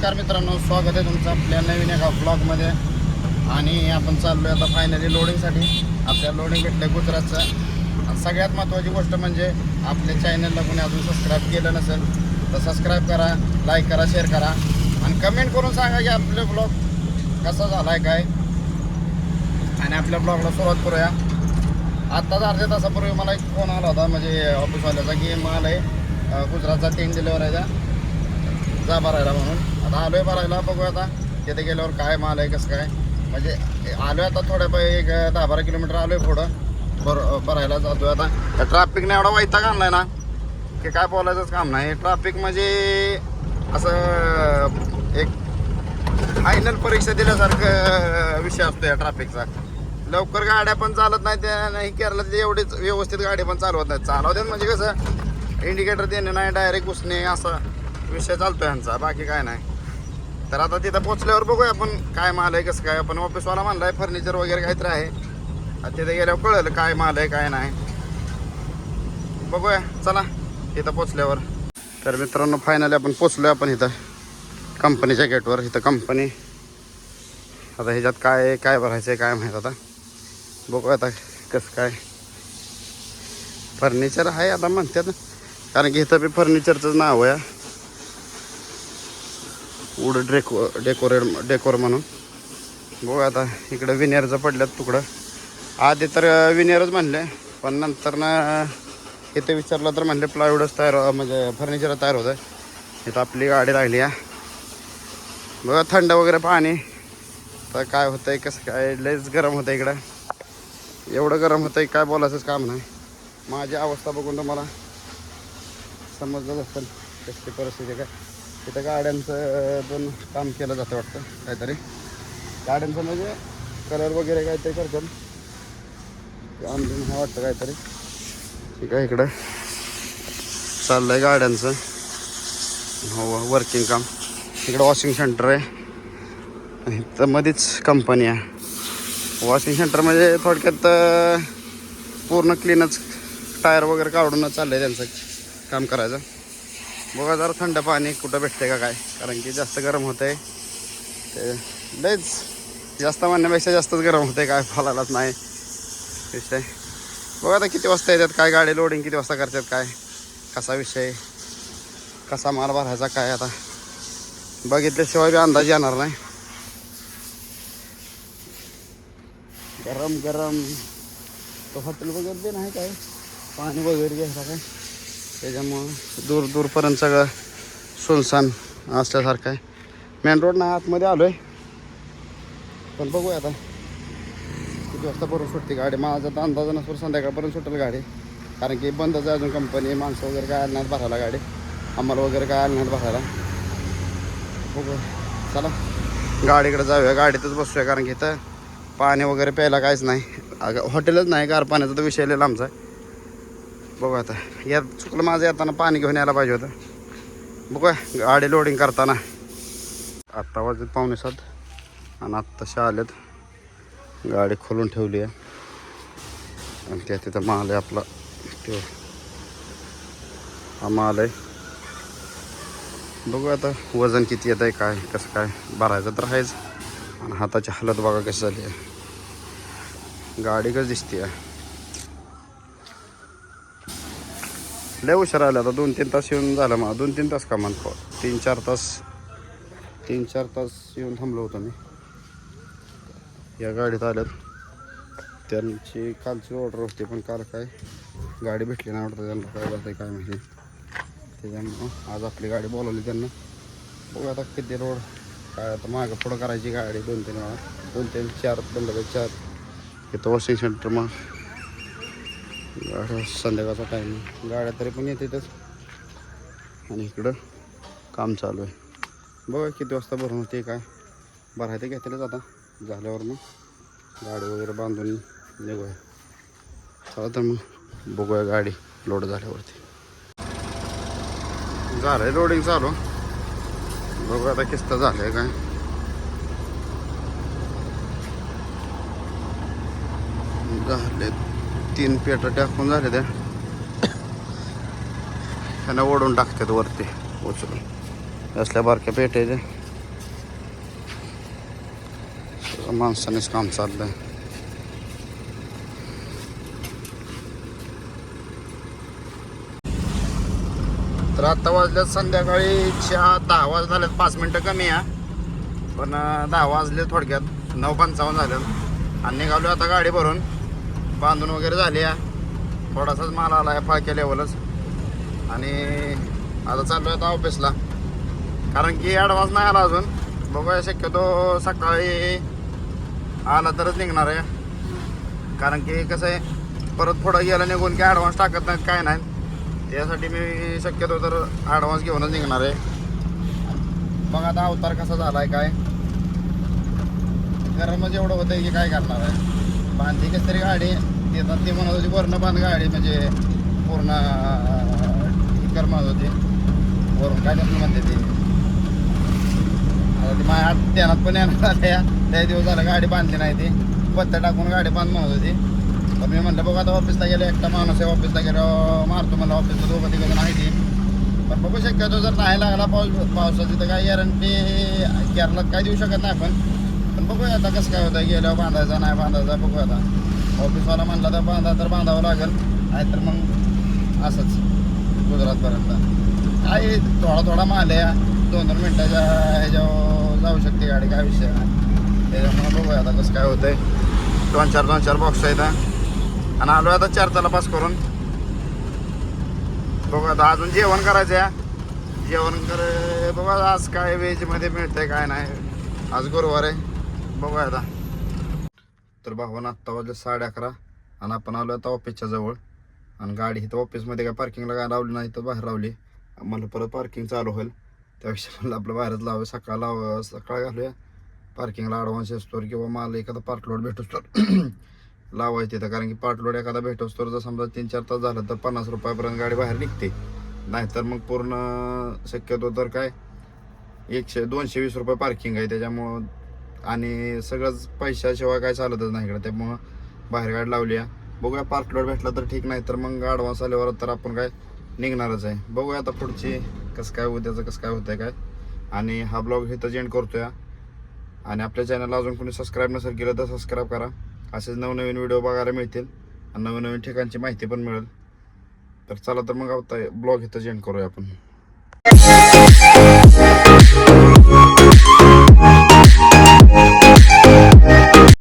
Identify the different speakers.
Speaker 1: नमस्कार मित्रांनो, स्वागत आहे तुमचं आपल्या नवीन एका ब्लॉगमध्ये. आणि आपण चाललो आहे आता फायनली लोडिंगसाठी. आपल्या लोडिंग भेटलं गुजरातचं. सगळ्यात महत्त्वाची गोष्ट म्हणजे आपल्या चॅनलला कोणी अजून सबस्क्राईब केलं नसेल तर सबस्क्राईब करा, लाईक करा, शेअर करा आणि कमेंट करून सांगा की आपले ब्लॉग कसा झाला आहे काय. आणि आपल्या ब्लॉगला सुरुवात करूया. आत्ताच अर्ध्या तासापूर्वी मला एक फोन आला होता म्हणजे ऑफिसवाल्याचा की माल आहे गुजरातचा 3 डिलिव्हर आहे जा भरायला म्हणून. आता आलो आहे भरायला. बघू आता तिथे गेल्यावर काय माल आहे कसं काय. म्हणजे आलो आहे आता थोड्या एक 10-12 किलोमीटर आलो आहे पुढं भरायला जातो आहे आता. त्या ट्रॅफिकने एवढा वैताग आणलाय ना की काय बोलायचंच काम नाही. ट्रॅफिक म्हणजे असं एक फायनल परीक्षा दिल्यासारखं विषय असतो या ट्रॅफिकचा. लवकर गाड्या पण चालत नाही त्या नाही केरळात एवढीच व्यवस्थित गाडी पण चालवत नाही. चालवतात म्हणजे कसं इंडिकेटर देणे नाही, डायरेक्ट घुसणे असा विषय चालतो यांचा, बाकी काय नाही. तर आता तिथं पोचल्यावर बघूया आपण काय माल आहे कसं काय. आपण ऑफिसवाला म्हणला आहे फर्निचर वगैरे काहीतरी आहे. आता तिथे गेल्यावर कळलं काय माल आहे काय नाही. बघूया चला तिथं पोचल्यावर. तर मित्रांनो फायनली आपण पोचलो आहे आपण इथं कंपनीच्या गेटवर. इथं कंपनी आता ह्याच्यात काय काय भरायचं आहे काय माहीत. आता बघूया आता कसं काय. फर्निचर आहे आता म्हणतात कारण की इथं बी फर्निचरचंच नाव आहे वूड डेकोर म्हणून. बघू आता इकडं विनेरचं पडल्यात तुकडं. आधी तर विनेरच म्हणले पण नंतर ना इथे विचारलं तर म्हणले प्लायवूडच तयार म्हणजे फर्निचर तयार होतं. इथं आपली गाडी लागली आहे. बघा थंड वगैरे पाणी तर काय होतं आहे कसं काय. लयच गरम होतं इकडं. एवढं गरम होतं आहे काय बोलायचंच काम नाही. माझी अवस्था बघून तुम्हाला समजलं असेल कशी परिस्थिती काय. तिथं गाड्यांचं पण काम केलं जातं वाटतं काहीतरी. गाड्यांचं म्हणजे कलर वगैरे काहीतरी करतात आमचं वाटतं काहीतरी. ठीक आहे इकडं चाललं आहे गाड्यांचं हो वर्किंग काम. इकडं वॉशिंग सेंटर आहे. इथं मध्येच कंपनी आहे. वॉशिंग सेंटर म्हणजे थोडक्यात पूर्ण क्लीनच टायर वगैरे काढूनच चाललं आहे त्यांचं काम करायचं. बघा जरा थंड पाणी कुठं भेटते का काय कारण की जास्त गरम होतं आहे. ते लयच जास्त म्हणण्यापेक्षा जास्तच गरम होतं आहे काय फलालाच नाही विषय. बघा आता किती वाजता येतात काय गाडी लोडिंग किती वाजता करतात काय कसा विषय कसा माल भरायचा काय. आता बघितल्याशिवाय बी अंदाज येणार नाही. गरम गरम तो हॉटेल वगैरे बी नाही काय पाणी वगैरे घ्यायला काय त्याच्यामुळं दूरपर्यंत सगळं सुनसान असल्यासारखं आहे. मेन रोड नाही आतमध्ये आलो आहे पण बघूया आता किती वाजता भरून सुटते गाडी. माझा तर अंदाजा नसवर संध्याकाळपर्यंत सुटेल गाडी कारण की बंदच आहे अजून कंपनी. माणसं वगैरे काय आलं नाहीत भरायला गाडी. आम्हाला वगैरे काय आलं नाहीत भरायला. बघू चला गाडीकडे जाऊया गाडीतच बसूया कारण की इथं पाणी वगैरे प्यायला काहीच नाही. हॉटेलच नाही गार पाण्याचा तर विषय लिहिला आमचा. बघू आता यात चुकलं माझं येताना पाणी घेऊन यायला पाहिजे होतं. बघूया गाडी लोडिंग करताना. आत्ता वाजत 6:45 आणि आत्ताशा आलेत. गाडी खोलून ठेवली आहे आणि त्या तिथं माल आहे आपला. तो हा माल आहे. बघू आता वजन किती येत आहे काय कसं काय भरायचं तर आहेच. आणि हाताची हालत बघा कशी झाली आहे. गाडी कशी दिसते आहे. लय हुशार आलं आता. 2-3 तास येऊन झालं मला. 2-3 तास का म्हणतो 3-4 तास येऊन थांबलो होतो मी. या गाडीत आल्यात. त्यांची कालची ऑर्डर होती पण काल काय गाडी भेटली नाही वाटतं त्यांना. काय करतं काय माहिती. त्याच्यामुळं आज आपली गाडी बोलवली त्यांना. बघू आता किती रोड काय आता मागं पुढं करायची गाडी 2-3 वेळा 2-3-4 बनलं 4. इथं वॉशिंग सेंटर मग गाड्या संध्याकाळचा टाईम गाड्या तरी पण येतातच. आणि इकडं काम चालू आहे. बघा किती वाजता भरून होते काय भरायचं घेतलेच आता झाल्यावर मग गाडी वगैरे बांधून निघूया. चला तर मग बघूया गाडी लोड झाल्यावरती. झालं आहे लोडिंग चालू. बघूया आता किस्त झालं आहे काय. झाले 3 पेटा टाकून झाले त्या त्यांना ओढून टाकतात वरती उचलून. असल्या बारक्या पेट्याच्या माणसानेच काम चाललंय. तर आता वाजल्यात संध्याकाळी 10 वाजले झाल्यात. 5 मिनटं कमी आहे, पण 10 वाजले थोडक्यात. 9:55 झालं आणि निघालो आता गाडी भरून. बांधून वगैरे झाली आहे. थोडासाच माल आला आहे फाळक्या लेवलच. आणि आता चाललो आता ऑफिसला, कारण की ॲडव्हान्स नाही आला अजून. बघूया, शक्यतो सकाळी आला तरच निघणार आहे. कारण की कसं आहे, परत पुढं गेलं निघून की ॲडव्हान्स टाकत नाहीत, काय नाही. त्यासाठी मी शक्यतो तर ॲडव्हान्स घेऊनच निघणार आहे. मग आता अवतार कसा झाला आहे, काय गरमच एवढं होतं आहे की काय करणार आहे. बांधली कस तरी गाडी देतात, ती म्हणत होती वरनं बांध गाडी, म्हणजे पूर्ण कर म्हणत होती. वरून काय त्यांना म्हणते ते, आता ती माझ्या ध्यानात पण येणार आल्या. त्या दिवस झालं गाडी बांधली नाही, ती पत्त्या टाकून गाडी बांध म्हणत होती. पण मी म्हटलं बघा आता ऑफिसला गेलो, एकटा माणूस आहे, ऑफिसला गेलो मारतो मला. ऑफिसला 2-3 जण आहे ती. पण बघू शक्यतो जर नाही लागला पावसाची तर काय गॅरंटी केरळात काय देऊ शकत नाही आपण. पण बघूया आता कसं काय होतं, गेल्यावर बांधायचा नाही बांधायचा बघू. आता ऑफिसवाला म्हणला तर बांधावं लागेल, नाहीतर मग असंच गुजरातपर्यंत. काय थोडा माल आहे, 2-2 मिनटाच्या ह्याच्यावर जाऊ शकते गाडी, काय विषय नाही. त्याच्यामुळे बघूया आता कसं काय होतंय. 2-4 बॉक्स आहेत आणि आलो आता 4 पास करून. बघू आता अजून जेवण करायचं आहे. जेवण बघा आज काय व्हेजमध्ये मिळतंय काय नाही. आज गुरुवार आहे, बघूया आता. तर भावानं आत्ता वाजले 11:30 आणि आपण आलो आता ऑफिसच्या जवळ. आणि गाडी इथं ऑफिसमध्ये काय पार्किंगला काय लावली नाही, तर बाहेर लावली. मला परत पार्किंग चालू होईल, त्यापेक्षा मला आपलं बाहेरच लावावं. सकाळ घालूया पार्किंगला. ॲडव्हान्स असतो किंवा मला एखादा पार्ट लोड भेटू तर लावायचं तिथं. कारण की पार्ट लोड एखादा भेटोस तर जर समजा 3-4 तास झालं तर 50 रुपयापर्यंत गाडी बाहेर निघते. नाहीतर मग पूर्ण शक्यतो तर काय 100-220 रुपये पार्किंग आहे त्याच्यामुळं. आणि सगळंच पैशाशिवाय काय चालतच नाही इकडं, त्यामुळं बाहेर गाडी लावली आहे. बघूया पार्ट लोड भेटला तर ठीक, नाही तर मग ॲडव्हान्स आल्यावर तर आपण काय निघणारच आहे. बघूया आता पुढची कसं काय उद्याचं कसं काय होतं आहे काय. आणि हा ब्लॉग इथं एंड करतोय. आणि आपल्या चॅनलला अजून कोणी सबस्क्राईब नसेल केलं तर सबस्क्राईब करा. असेच नवनवीन व्हिडिओ बघायला मिळतील आणि नवीन ठिकाणची माहिती पण मिळेल. तर चला तर मग आता ब्लॉग इथं एंड करूया आपण.